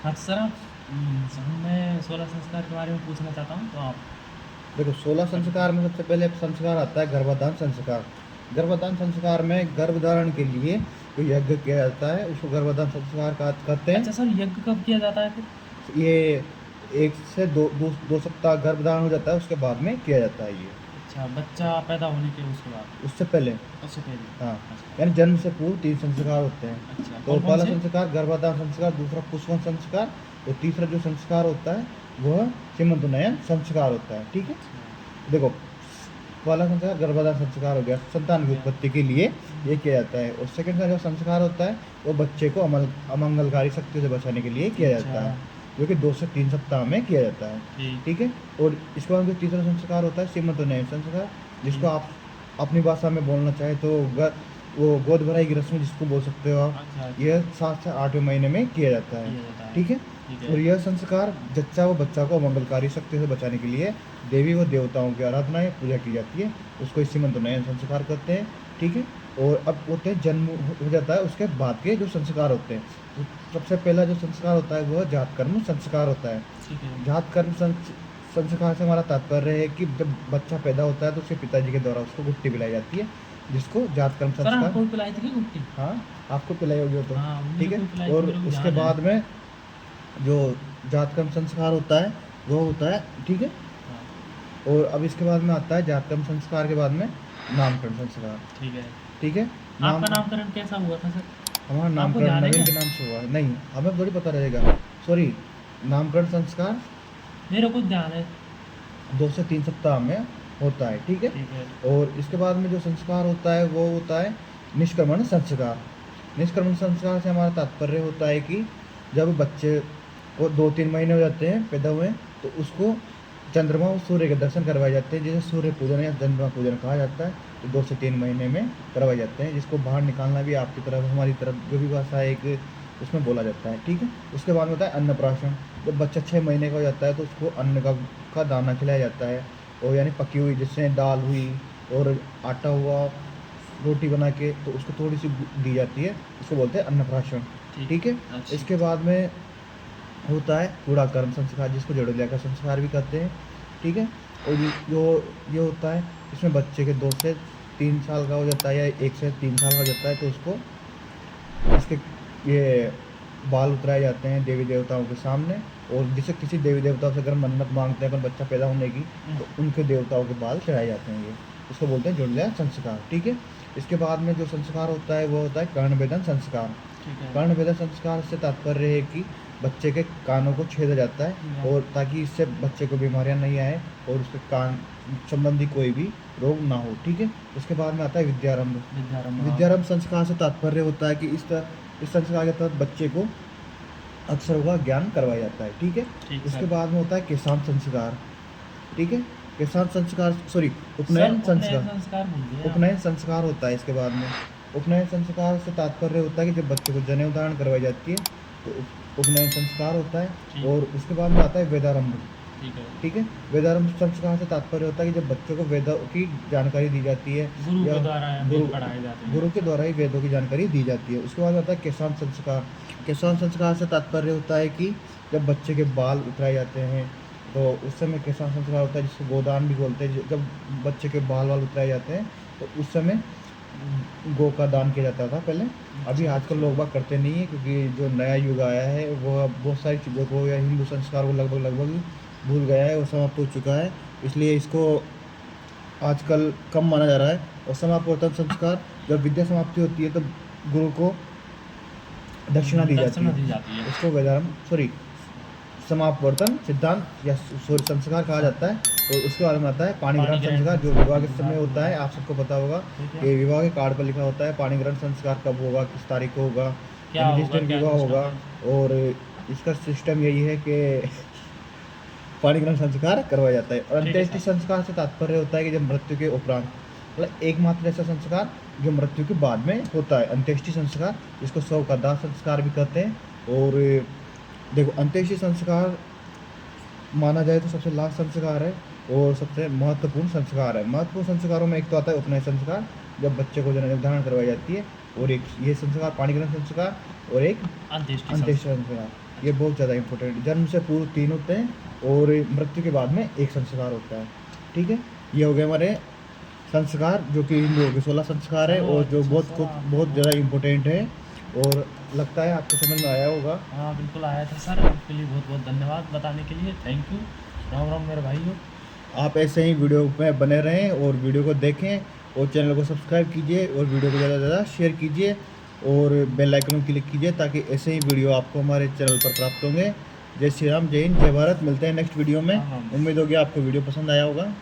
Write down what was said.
हाँ तो सर मैं 16 संस्कार के बारे में पूछना चाहता हूँ तो आप। देखो 16 संस्कार में सबसे पहले संस्कार आता है गर्भाधान संस्कार। गर्भाधान संस्कार में गर्भ धारण के लिए जो यज्ञ किया जाता है उसको गर्भाधान संस्कार कहते हैं। अच्छा सर, यज्ञ कब किया जाता है फिर? ये 1 से 2 सप्ताह गर्भ धारण हो जाता है, उसके बाद में किया जाता है ये। अच्छा, बच्चा पैदा होने के उसके बाद? उससे पहले। उससे पहले? हाँ, अच्छा। यानी जन्म से पूर्व 3 संस्कार होते हैं। अच्छा, तो कौन कौन पहला से? संस्कार गर्भाधान संस्कार, दूसरा पुष्पन संस्कार, और तीसरा जो संस्कार होता है वह सीमंतोन्नयन संस्कार होता है। ठीक है, अच्छा। देखो पहला संस्कार गर्भाधान संस्कार हो गया, संतान की ठीक है। उत्पत्ति के लिए ये किया जाता है। और सेकंड का जो संस्कार होता है वो बच्चे को अमंगलकारी शक्ति से बचाने के लिए किया अच्छा। जाता है, जो कि 2 से 3 सप्ताह में किया जाता है। ठीक। ठीक है, और इसके बाद जो तीसरा संस्कार होता है सीमंतोन्नयन संस्कार, जिसको आप अपनी भाषा में बोलना चाहे तो वो गोद भराई की रस्म जिसको बोल सकते हो आप। अच्छा अच्छा। यह 7 से 8वें महीने में किया जाता है। किया जाता है। ठीक है, ठीक और है। यह संस्कार जच्चा व बच्चा को मंगलकारी शक्ति से बचाने के लिए देवी व देवताओं की आराधना या पूजा की जाती है, उसको इसी सीमंतोन्नयन संस्कार करते हैं। ठीक है, और अब होते हैं जन्म हो जाता है उसके बाद के जो संस्कार होते हैं। तो सबसे पहला जो संस्कार होता है वह जात कर्म संस्कार होता है। ठीक है। जात कर्म संस्कार से हमारा तात्पर्य है कि जब बच्चा पैदा होता है तो उसके पिताजी के द्वारा उसको गुट्टी पिलाई जाती है, जिसको जात कर्म सर संस्कार। आपको भी पिलाई थी क्या गुट्टी? हाँ, आपको पिलाई होगी वो तो। हाँ, मेरे ठीक है, को भी पिलाई थी, और मेरे को उसके ध्यान है। बाद में जो जातकर्म संस्कार होता है वो होता है। ठीक है, हाँ। और अब इसके बाद में आता है जातकर्म संस्कार के बाद में नामकरण संस्कार। ठीक है। ठीक है, आपका नाम नामकरण कैसा हुआ था सर? हमारा आपको नामकरण ध्यान है नवीन क्या? के नाम से हुआ है। नहीं, हमें थोड़ी पता रहेगा। सॉरी, नामकरण संस्कार मेरे को ध्यान है। 2 से 3 सप्ताह में होता है। ठीक है, ठीक है। और इसके बाद में जो संस्कार होता है वो होता है निष्क्रमण संस्कार। निष्क्रमण संस्कार से हमारा तात्पर्य होता है कि जब बच्चे को 2-3 महीने हो जाते हैं पैदा हुए, तो उसको चंद्रमा और सूर्य के दर्शन करवाए जाते हैं, जिसे सूर्य पूजन या चंद्रमा पूजन कहा जाता है। तो 2 से 3 महीने में करवाए जाते हैं, जिसको बाहर निकालना भी आपकी तरफ हमारी तरफ जो भी भाषा है एक उसमें बोला जाता है। ठीक है, उसके बाद में होता है अन्नप्राशन। जब बच्चा 6 महीने का हो जाता है तो उसको अन्न का दाना खिलाया जाता है, और यानी पकी हुई जैसे दाल हुई और आटा हुआ, रोटी बना के तो उसको थोड़ी सी दी जाती है, उसको बोलते हैं अन्नप्राशन। ठीक है, अच्छा। इसके बाद में होता है कूड़ाकर्म संस्कार, जिसको जड़ोलिया का संस्कार भी कहते हैं। ठीक है, और ये होता है, इसमें बच्चे के 2 से 3 साल का हो जाता है या 1 से 3 साल का हो जाता है, तो उसको इसके ये बाल उतराए जाते हैं देवी देवताओं के सामने। और जैसे किसी देवी देवताओं से अगर मन्नत मांगते हैं अपन बच्चा पैदा होने की, तो उनके देवताओं के बाल चढ़ाए जाते हैं, ये उसको बोलते हैं जड़ोलिया संस्कार। ठीक है, इसके बाद में जो संस्कार होता है वो होता है कर्णवेधन संस्कार। ठीक है। कर्णवेधन संस्कार से तात्पर्य है कि बच्चे के कानों को छेदा जाता है, और ताकि इससे बच्चे को बीमारियां नहीं आए और उसके कान संबंधी कोई भी रोग ना हो। ठीक है, उसके बाद में आता है विद्यारंभ। विद्यारंभ संस्कार से तात्पर्य होता है कि इस संस्कार के तहत बच्चे को अक्षरों का ज्ञान करवाया जाता है। ठीक है, इसके बाद में होता है किसान संस्कार। ठीक है, किसान संस्कार सॉरी उपनयन संस्कार। उपनयन संस्कार होता है इसके बाद में। उपनयन संस्कार से तात्पर्य होता है कि जब बच्चे को जनेऊ धारण करवाई जाती है तो उपनयन संस्कार होता है। और उसके बाद में आता है वेदारंभ। ठीक है, वेदारंभ संस्कार से तात्पर्य होता है कि जब बच्चों को वेदों की जानकारी दी जाती है, गुरु या के द्वारा वेद पढ़ाए जाते हैं। गुरु के द्वारा ही वेदों की जानकारी दी जाती है। उसके बाद आता है किसान संस्कार। किसान संस्कार से तात्पर्य होता है कि जब बच्चे के बाल उतराए जाते हैं तो उस समय किसान संस्कार होता है, जिसको गोदान भी बोलते हैं। जब बच्चे के बाल उतराए जाते हैं तो उस समय गौ का दान किया जाता था पहले। अभी आजकल लोग बाग करते नहीं है, क्योंकि जो नया युग आया है वो अब बहुत सारी चीज़ों को या हिंदू संस्कार को लगभग भूल गया है, वो समाप्त हो चुका है, इसलिए इसको आजकल कम माना जा रहा है। और समापवर्तन संस्कार, जब विद्या समाप्ति होती है तो गुरु को दक्षिणा दी जाती है, उसको वेदारंभ सॉरी समापवर्तन सिद्धांत या सूर्य संस्कार कहा जाता है। और उसके बाद में आता है पाणिग्रहण संस्कार, जो विवाह के समय होता है। आप सबको पता होगा कि विवाह के कार्ड पर लिखा होता है पाणिग्रहण संस्कार कब होगा, किस तारीख को होगा, जिस दिन विवाह होगा। और इसका सिस्टम यही है कि पाणिग्रहण संस्कार करवाया जाता है। और अंत्येष्टि संस्कार से तात्पर्य होता है कि जब मृत्यु के उपरांत, मतलब एकमात्र ऐसा संस्कार जो मृत्यु के बाद में होता है, अंत्येष्टि संस्कार, जिसको शव का दाह संस्कार भी कहते हैं। और देखो अंत्येष्टि संस्कार माना जाए तो सबसे लास्ट संस्कार है और सबसे महत्वपूर्ण संस्कार है। महत्वपूर्ण संस्कारों में एक तो आता है उपनयन संस्कार, जब बच्चे को जन्म धारण करवाई जाती है, और एक ये संस्कार पाणिग्रहण संस्कार, और एक अंत्येष्टि संस्कार। ये बहुत ज़्यादा इंपॉर्टेंट। जन्म से पूर्व 3 होते हैं और मृत्यु के बाद में एक संस्कार होता है। ठीक है, ये हो गए हमारे संस्कार, जो कि हिंदुओं के 16 संस्कार है चलो और जो अच्छा सर, आपने बहुत ज़्यादा इम्पोर्टेंट है। और लगता है आपको समझ में आया होगा। हाँ बिल्कुल आया था सर, आपके लिए बहुत बहुत धन्यवाद बताने के लिए, थैंक यू। राम राम मेरे भाइयों। आप ऐसे ही वीडियो में बने रहें और वीडियो को देखें और चैनल को सब्सक्राइब कीजिए और वीडियो को ज़्यादा से ज़्यादा शेयर कीजिए और बेल आइकन में क्लिक कीजिए ताकि ऐसे ही वीडियो आपको हमारे चैनल पर प्राप्त होंगे। जय श्री राम, जय हिंद, जय भारत। मिलते हैं नेक्स्ट वीडियो में। राम राम। उम्मीद होगी आपको वीडियो पसंद आया होगा।